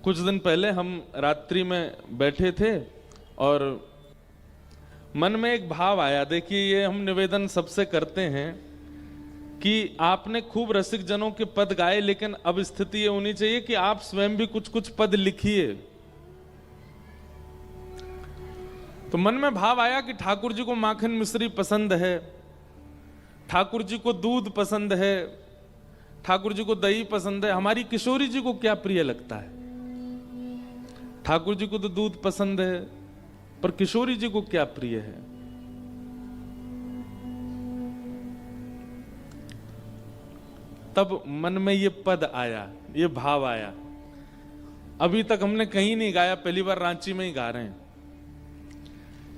कुछ दिन पहले हम रात्रि में बैठे थे और मन में एक भाव आया। देखिए, ये हम निवेदन सबसे करते हैं कि आपने खूब रसिक जनों के पद गाए, लेकिन अब स्थिति ये होनी चाहिए कि आप स्वयं भी कुछ कुछ पद लिखिए। तो मन में भाव आया कि ठाकुर जी को माखन मिश्री पसंद है, ठाकुर जी को दूध पसंद है, ठाकुर जी को दही पसंद है। हमारी किशोरी जी को क्या प्रिय लगता है? ठाकुर जी को तो दूध पसंद है, पर किशोरी जी को क्या प्रिय है? तब मन में ये पद आया, ये भाव आया। अभी तक हमने कहीं नहीं गाया, पहली बार रांची में ही गा रहे हैं।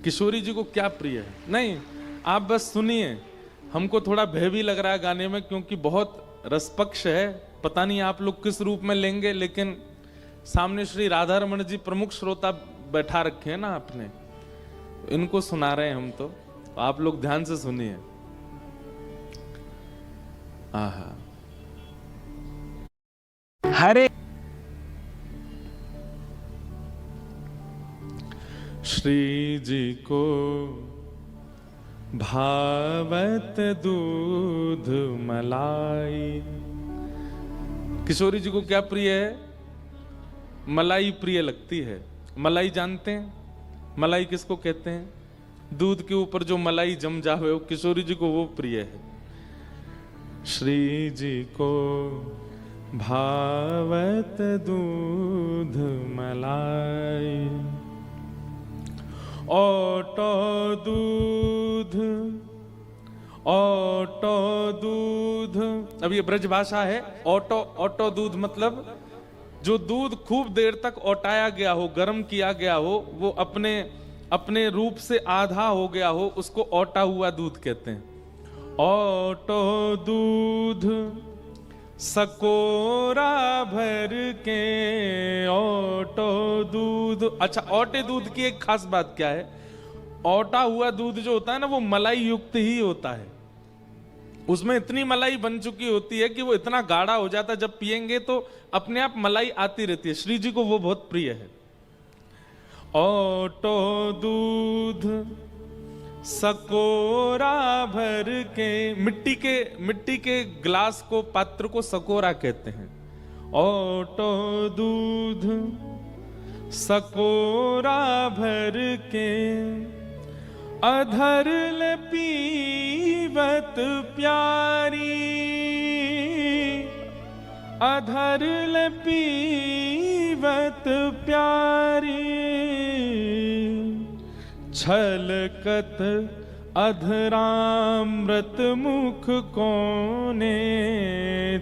किशोरी जी को क्या प्रिय है? नहीं, आप बस सुनिए। हमको थोड़ा भय भी लग रहा है गाने में, क्योंकि बहुत रसपक्ष है। पता नहीं आप लोग किस रूप में लेंगे, लेकिन सामने श्री राधा रमन जी प्रमुख श्रोता बैठा रखे हैं ना आपने, इनको सुना रहे हैं हम। तो आप लोग ध्यान से सुनिए। आहा, हरे श्री जी को भावत दूध मलाई। किशोरी जी को क्या प्रिय है? मलाई प्रिय लगती है। मलाई जानते हैं? मलाई किसको कहते हैं? दूध के ऊपर जो मलाई जम जावे, वो किशोरी जी को वो प्रिय है। श्री जी को भावत दूध मलाई, ओटो दूध, ओटो दूध। अब ये ब्रज भाषा है। ओटो, ओटो दूध मतलब जो दूध खूब देर तक ओटाया गया हो, गर्म किया गया हो, वो अपने अपने रूप से आधा हो गया हो, उसको ओटा हुआ दूध कहते हैं। ओटो दूध सकोरा भर के, ओटो दूध। अच्छा, ओटे दूध की एक खास बात क्या है? ओटा हुआ दूध जो होता है ना, वो मलाई युक्त ही होता है। उसमें इतनी मलाई बन चुकी होती है कि वो इतना गाढ़ा हो जाता है, जब पिएंगे तो अपने आप मलाई आती रहती है। श्री जी को वो बहुत प्रिय है। ओटो दूध सकोरा भर के, मिट्टी के ग्लास को, पात्र को सकोरा कहते हैं। ओटो दूध सकोरा भर के, अधर ले पीवत प्यारी, अधर ले पीवत प्यारी, छलकत अधरामृत मुख कोने,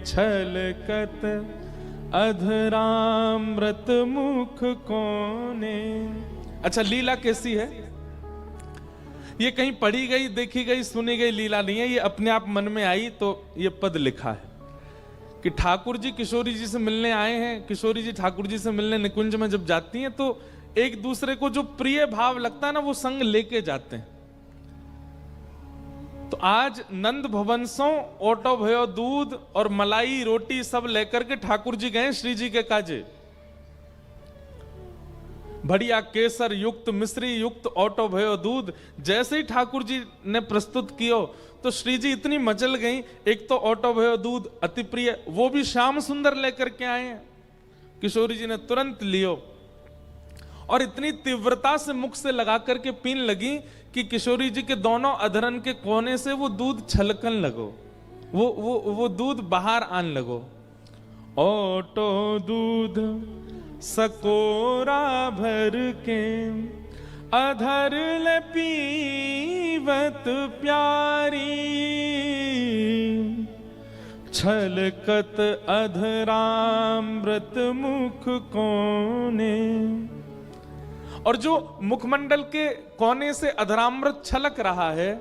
छलकत अधरामृत मुख कोने। अच्छा, लीला कैसी है? ये कहीं पढ़ी गई, देखी गई, सुनी गई लीला नहीं है, ये अपने आप मन में आई तो ये पद लिखा है कि ठाकुर जी किशोरी जी से मिलने आए हैं। किशोरी जी ठाकुर जी से मिलने निकुंज में जब जाती हैं तो एक दूसरे को जो प्रिय भाव लगता है ना, वो संग लेके जाते हैं। तो आज नंद भवन सो ओटो भयो दूध और मलाई रोटी सब लेकर के ठाकुर जी गए श्री जी के काजे। बढ़िया केसर युक्त, मिश्री युक्त ओटो भयो दूध जैसे ही ठाकुर जी ने प्रस्तुत कियो तो श्री जी इतनी मचल गई। एक तो ओटो भयो दूध अति प्रिय, वो भी श्याम सुंदर लेकर के आए हैं। किशोरी जी ने तुरंत लियो और इतनी तीव्रता से मुख से लगा करके पीन लगी कि किशोरी जी के दोनों अधरन के कोने से वो दूध छलकन लगो, वो दूध बाहर आने लगो। ओटो दूध सकोरा भर के, अधर ले पीवत प्यारी, छलकत अधरामृत मुख कोने। और जो मुखमंडल के कोने से अधरामृत छलक रहा है,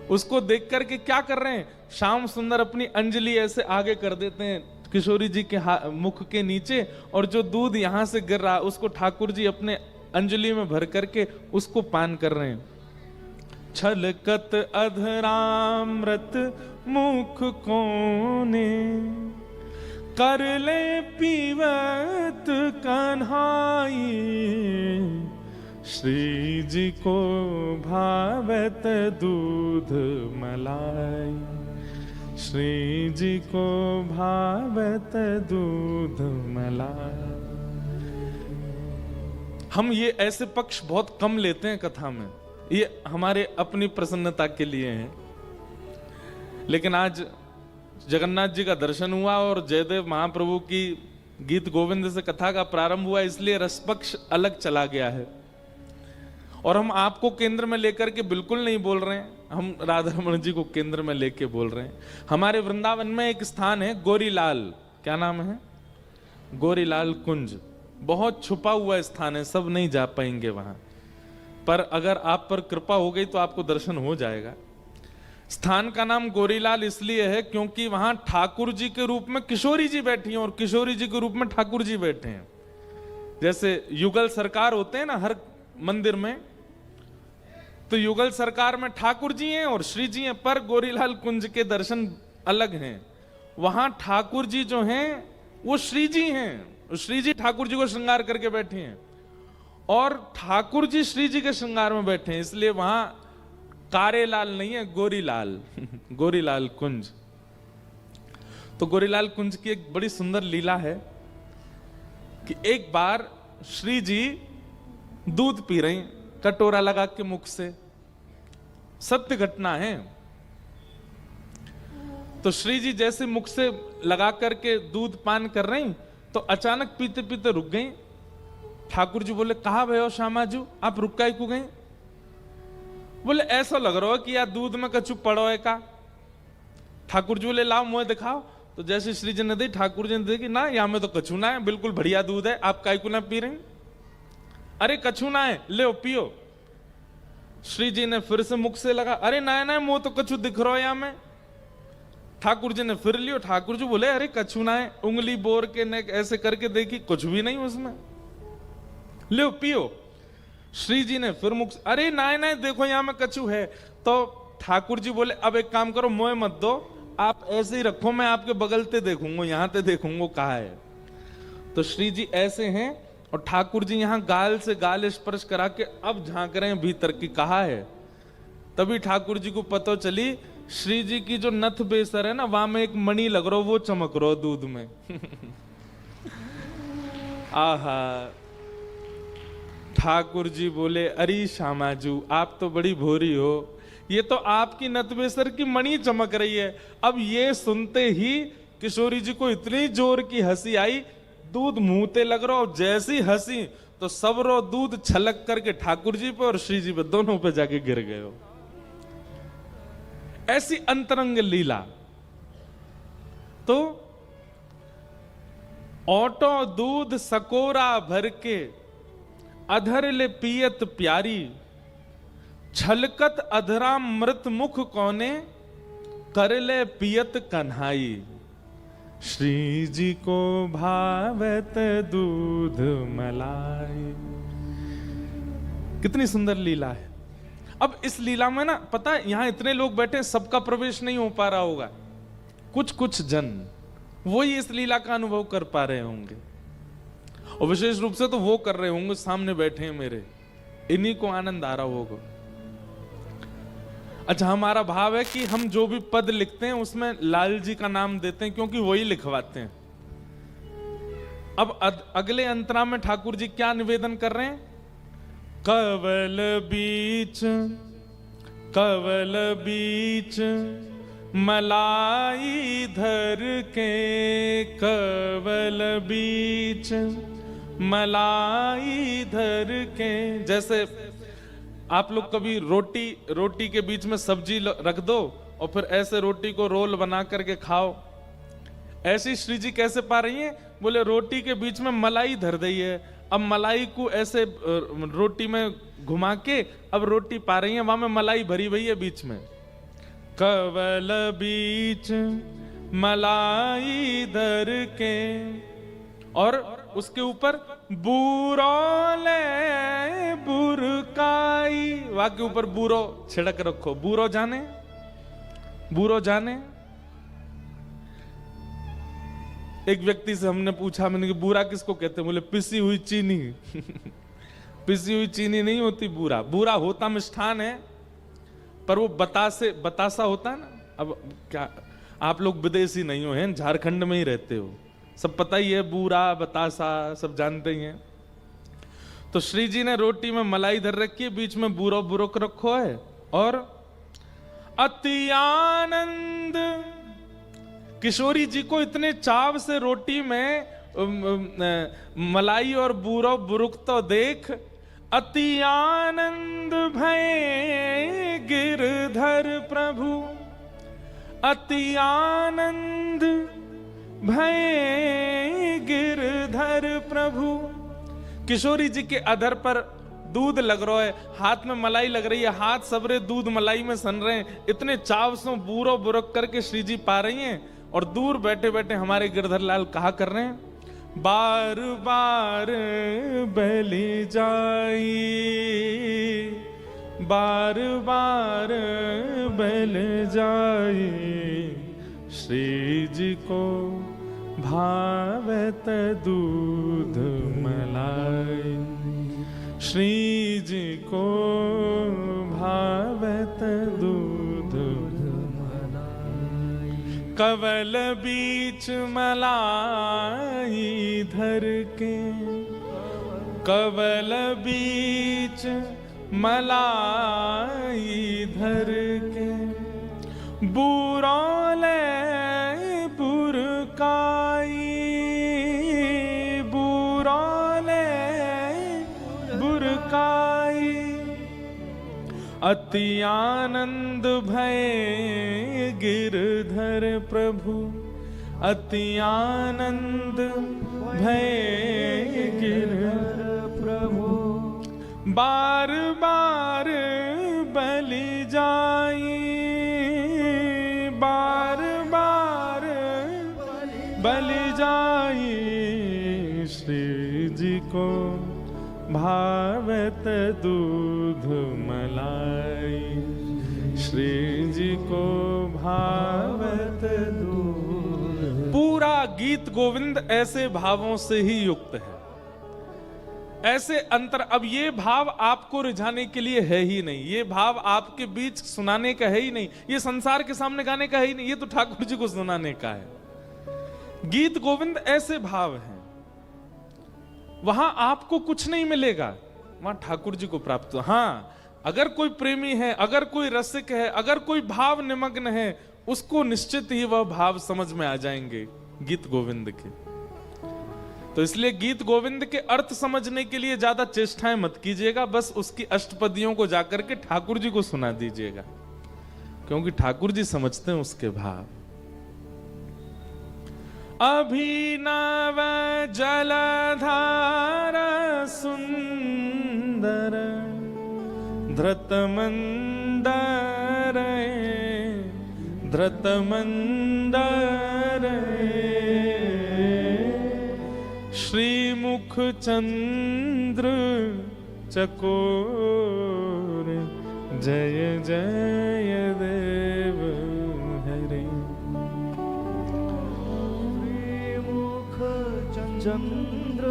उसको देख करके क्या कर रहे हैं? श्याम सुंदर अपनी अंजलि ऐसे आगे कर देते हैं किशोरी जी के मुख के नीचे, और जो दूध यहां से गिर रहा है उसको ठाकुर जी अपने अंजलि में भर करके उसको पान कर रहे हैं। छलकत अधरामृत मुख कोने, कर ले पीवत कन्हाई, श्री जी को भावत दूध मलाई, श्री जी को भावत दूध मलाई। हम ये ऐसे पक्ष बहुत कम लेते हैं कथा में, ये हमारे अपनी प्रसन्नता के लिए हैं। लेकिन आज जगन्नाथ जी का दर्शन हुआ और जयदेव महाप्रभु की गीत गोविंद से कथा का प्रारंभ हुआ, इसलिए रसपक्ष अलग चला गया है। और हम आपको केंद्र में लेकर के बिल्कुल नहीं बोल रहे हैं, हम राधा रमण जी को केंद्र में लेके बोल रहे हैं। हमारे वृंदावन में एक स्थान है गोरीलाल, क्या नाम है? गोरीलाल कुंज। बहुत छुपा हुआ स्थान है, सब नहीं जा पाएंगे वहां, पर अगर आप पर कृपा हो गई तो आपको दर्शन हो जाएगा। स्थान का नाम गोरीलाल इसलिए है क्योंकि वहां ठाकुर जी के रूप में किशोरी जी बैठी हैं और किशोरी जी के रूप में ठाकुर जी बैठे हैं। जैसे युगल सरकार होते हैं ना हर मंदिर में, तो युगल सरकार में ठाकुर जी हैं और श्री जी हैं, पर गोरीलाल कुंज के दर्शन अलग हैं। वहां ठाकुर जी जो हैं वो श्री जी हैं, श्री जी ठाकुर जी को श्रृंगार करके बैठे हैं और ठाकुर जी श्री जी के श्रृंगार में बैठे हैं, इसलिए वहां कारेलाल नहीं है, गोरीलाल गोरीलाल कुंज। तो गोरीलाल कुंज की एक बड़ी सुंदर लीला है कि एक बार श्री जी दूध पी रही कटोरा लगा के मुख से, सत्य घटना है। तो श्री जी जैसे मुख से लगा करके दूध पान कर रही तो अचानक पीते पीते रुक गई। ठाकुर जी बोले, कहा भयो श्यामाजू, आप रुक काहे को गई? बोले, ऐसा लग रहा है कि यार दूध में कछु पड़ो है का। ठाकुर जी बोले, लाओ मुझे दिखाओ। तो जैसे श्री जी ने दी, ठाकुर जी ने देखी, ना यहाँ में तो कछु ना है, बिल्कुल बढ़िया दूध है, आप काहे को ना पी रही? अरे कछु ना है, ले पियो। श्री जी ने फिर से मुख से लगा, अरे ना ना मुंह तो कछु दिख रहा है यहाँ में। ठाकुर जी ने फिर लियो, ठाकुर जी बोले, अरे कछु ना है, उंगली बोर के नेक ऐसे करके देखी, कुछ भी नहीं उसमें, ले पियो। श्री जी ने फिर मुख, अरे ना ना देखो यहाँ में कछु है। तो ठाकुर जी बोले, अब एक काम करो, मोह मत दो, आप ऐसे ही रखो, मैं आपके बगल से देखूंगा, यहाँ से देखूंगा कहा है। तो श्री जी ऐसे हैं और ठाकुर जी यहां गाल से गाल स्पर्श करा के अब झांक रहे हैं भीतर की कहा है। तभी ठाकुर जी को पता चली श्री जी की जो नथ बेसर है ना, वहां में एक मणि लग रहा, वो चमक रहा दूध में। आहा, ठाकुर जी बोले, अरे श्यामाजू आप तो बड़ी भोरी हो, ये तो आपकी नथ बेसर की मणि चमक रही है। अब ये सुनते ही किशोरी जी को इतनी जोर की हंसी आई, दूध मुंहते लग रहा, और जैसी हंसी तो सब रो दूध छलक करके ठाकुर जी पे और श्री जी पे दोनों पे जाके गिर गए हो। ऐसी अंतरंग लीला। तो ओटो दूध सकोरा भर के, अधर ले पियत प्यारी, छलकत अधरा मृत मुख कोने, कर ले पियत कन्हाई, श्री जी को भावत दूध मलाई। कितनी सुंदर लीला है। अब इस लीला में ना, पता है यहां इतने लोग बैठे, सबका प्रवेश नहीं हो पा रहा होगा, कुछ कुछ जन वही इस लीला का अनुभव कर पा रहे होंगे, और विशेष रूप से तो वो कर रहे होंगे सामने बैठे हैं मेरे, इन्हीं को आनंद आ रहा होगा। अच्छा, हमारा भाव है कि हम जो भी पद लिखते हैं उसमें लाल जी का नाम देते हैं, क्योंकि वही लिखवाते हैं। अब अगले अंतरा में ठाकुर जी क्या निवेदन कर रहे हैं? कवल बीच मलाई धर के, कवल बीच मलाई धर के। जैसे आप लोग कभी रोटी के बीच में सब्जी रख दो और फिर ऐसे रोटी को रोल बना करके खाओ, ऐसी श्री जी कैसे पा रही हैं? बोले, रोटी के बीच में मलाई धर दी है, अब मलाई को ऐसे रोटी में घुमा के अब रोटी पा रही है, वहां में मलाई भरी हुई है बीच में। कवल बीच मलाई धर के, और उसके ऊपर बूरोले बुरकाई, वहां के ऊपर बूरो छिड़क रखो। बूरो जाने एक व्यक्ति से हमने पूछा, मैंने कि बूरा किसको कहते हैं? बोले पिसी हुई चीनी। पिसी हुई चीनी नहीं होती बूरा, बूरा होता मिष्ठान है, पर वो बतासा होता है ना। अब क्या आप लोग विदेशी नहीं हो, हैं झारखंड में ही रहते हो, सब पता ही है, बूरा बतासा सब जानते ही हैं। तो श्री जी ने रोटी में मलाई धर रखी है, बीच में बूरा बुरक रखो है, और अति आनंद। किशोरी जी को इतने चाव से रोटी में मलाई और बूरा बुरुक तो देख, अति आनंद भय गिरधर प्रभु, अति आनंद भय गिरधर प्रभु। किशोरी जी के अधर पर दूध लग रहा है, हाथ में मलाई लग रही है, हाथ सबरे दूध मलाई में सन रहे हैं, इतने चाव से बूरो बुरक करके श्री जी पा रही हैं, और दूर बैठे बैठे हमारे गिरधर लाल कहा कर रहे हैं, बार बार बलि जाई, बार बार बल जाई, श्री जी को भावत दूध मलाई, श्री जी को भावत दूध मलाई। कवल बीच मलाई धर के, कवल बीच मलाई धर के, बुरौले बुरकाई, बुरौले बुरकाई, अति आनंद भय गिरधर प्रभु, अति आनंद भय गिरधर प्रभु, बार बार बलि जाई, बार बार बलि जाई, श्री जी को भावत दूध मलाई, श्री जी को भावत दूध। पूरा गीत गोविंद ऐसे भावों से ही युक्त है, ऐसे अंतर। अब ये भाव आपको रिझाने के लिए है ही नहीं, ये भाव आपके बीच सुनाने का है ही नहीं, ये संसार के सामने गाने का है ही नहीं, ये तो ठाकुर जी को सुनाने का है। गीत गोविंद ऐसे भाव हैं, वहां आपको कुछ नहीं मिलेगा, वहां ठाकुर जी को प्राप्त हो। हाँ, अगर कोई प्रेमी है, अगर कोई रसिक है, अगर कोई भाव निमग्न है, उसको निश्चित ही वह भाव समझ में आ जाएंगे गीत गोविंद के। तो इसलिए गीत गोविंद के अर्थ समझने के लिए ज्यादा चेष्टाएं मत कीजिएगा, बस उसकी अष्टपदियों को जाकर के ठाकुर जी को सुना दीजिएगा, क्योंकि ठाकुर जी समझते हैं उसके भाव। अभिनव जलधार सुंदर, धृतमंदर धृतमंदर, श्रीमुख चंद्र चकोर, जय जय देव हरे। श्रीमुख चंद्र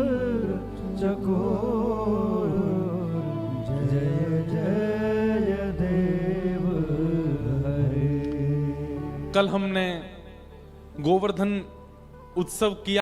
चकोर, जय जय देव हरे। कल हमने गोवर्धन उत्सव किया।